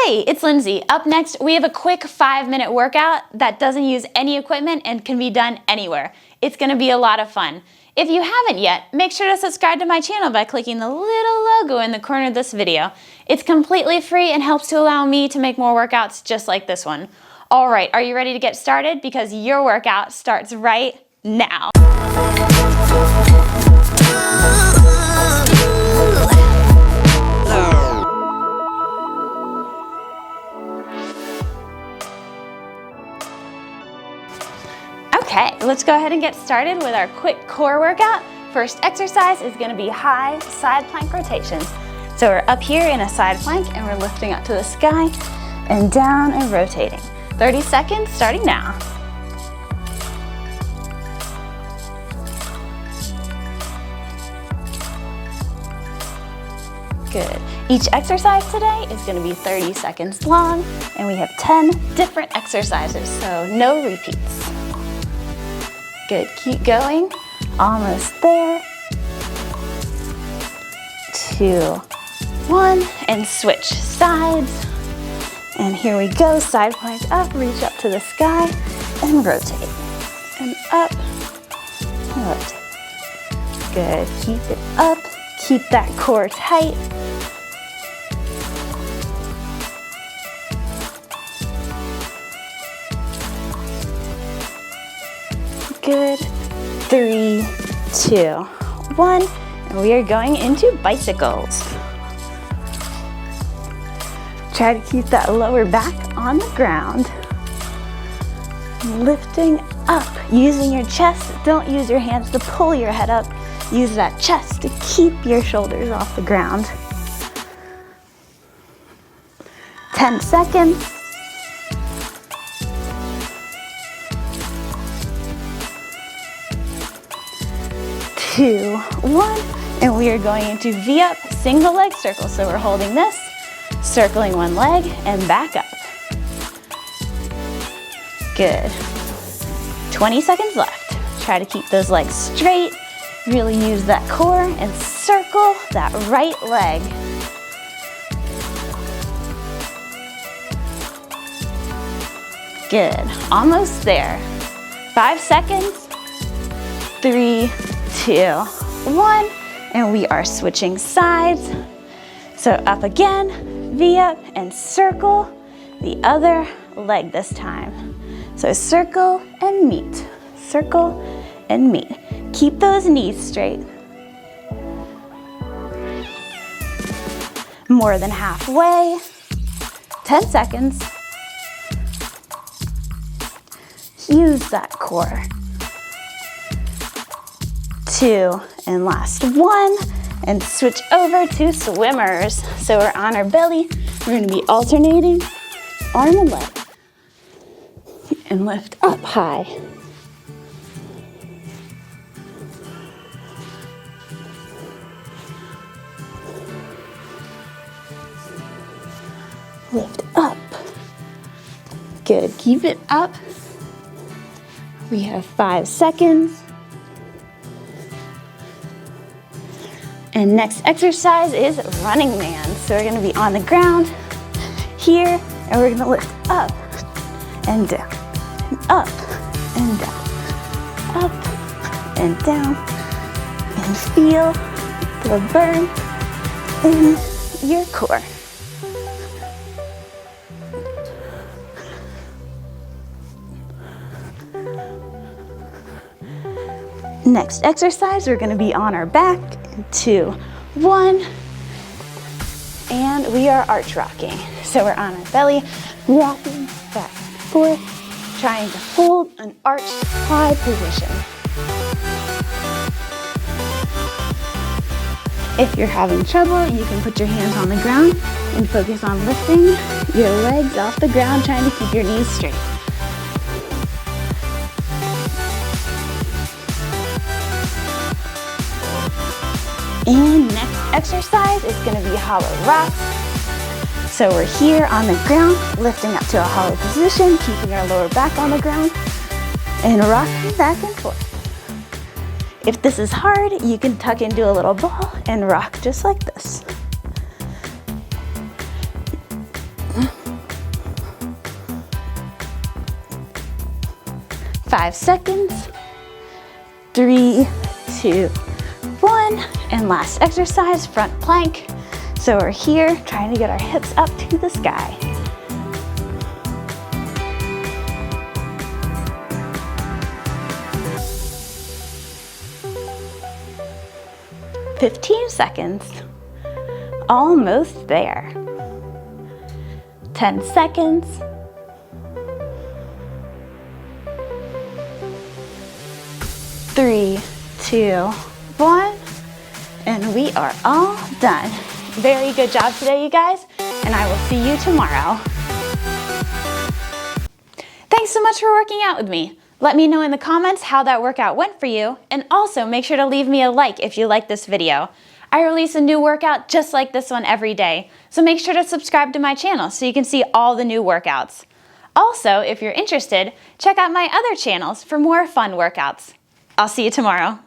Hey, it's Lindsay. Up next, we have a quick 5-minute workout that doesn't use any equipment and can be done anywhere. It's gonna be a lot of fun. If you haven't yet, make sure to subscribe to my channel by clicking the little logo in the corner of this video. It's completely free and helps to allow me to make more workouts just like this one. All right, are you ready to get started? Because your workout starts right now. Okay, let's go ahead and get started with our quick core workout. First exercise is going to be high side plank rotations. So we're up here in a side plank and we're lifting up to the sky and down and rotating. 30 seconds starting now. Good. Each exercise today is going to be 30 seconds long and we have 10 different exercises, so no repeats. Good, keep going, almost there. 2, 1, and switch sides. And here we go, side plank up, reach up to the sky, and rotate. And up, and rotate. Good, keep it up, keep that core tight. Good. 3, 2, 1. And we are going into bicycles. Try to keep that lower back on the ground. Lifting up, using your chest. Don't use your hands to pull your head up. Use that chest to keep your shoulders off the ground. 10 seconds. 2, 1, and we are going into V-up single leg circle. So we're holding this, circling one leg, and back up. Good. 20 seconds left. Try to keep those legs straight. Really use that core and circle that right leg. Good. Almost there. 5 seconds. 3, 2, 1, and we are switching sides. So up again, V-up and circle the other leg this time. So circle and meet, circle and meet. Keep those knees straight. More than halfway, 10 seconds. Use that core. 2, and last 1, and switch over to swimmers. So we're on our belly, we're gonna be alternating arm and leg, and lift up high. Lift up. Good, keep it up. We have 5 seconds. And next exercise is running man. So we're gonna be on the ground here, and we're gonna lift up and down, and up and down, up and down, and feel the burn in your core. Next exercise, we're gonna be on our back. 2, 1, and we are arch rocking. So we're on our belly, rocking back and forth, trying to hold an arched high position. If you're having trouble, you can put your hands on the ground and focus on lifting your legs off the ground, trying to keep your knees straight. And next exercise is going to be hollow rocks. So we're here on the ground, lifting up to a hollow position, keeping our lower back on the ground, and rocking back and forth. If this is hard, you can tuck into a little ball and rock just like this. 5 seconds. 3, 2, 1. And last exercise, front plank. So we're here trying to get our hips up to the sky. 15 seconds. Almost there. 10 seconds. 3, 2, 1. And we are all done. Very good job today, you guys, and I will see you tomorrow. Thanks so much for working out with me. Let me know in the comments how that workout went for you, and also make sure to leave me a like if you like this video. I release a new workout just like this one every day, so make sure to subscribe to my channel so you can see all the new workouts. Also, if you're interested, check out my other channels for more fun workouts. I'll see you tomorrow.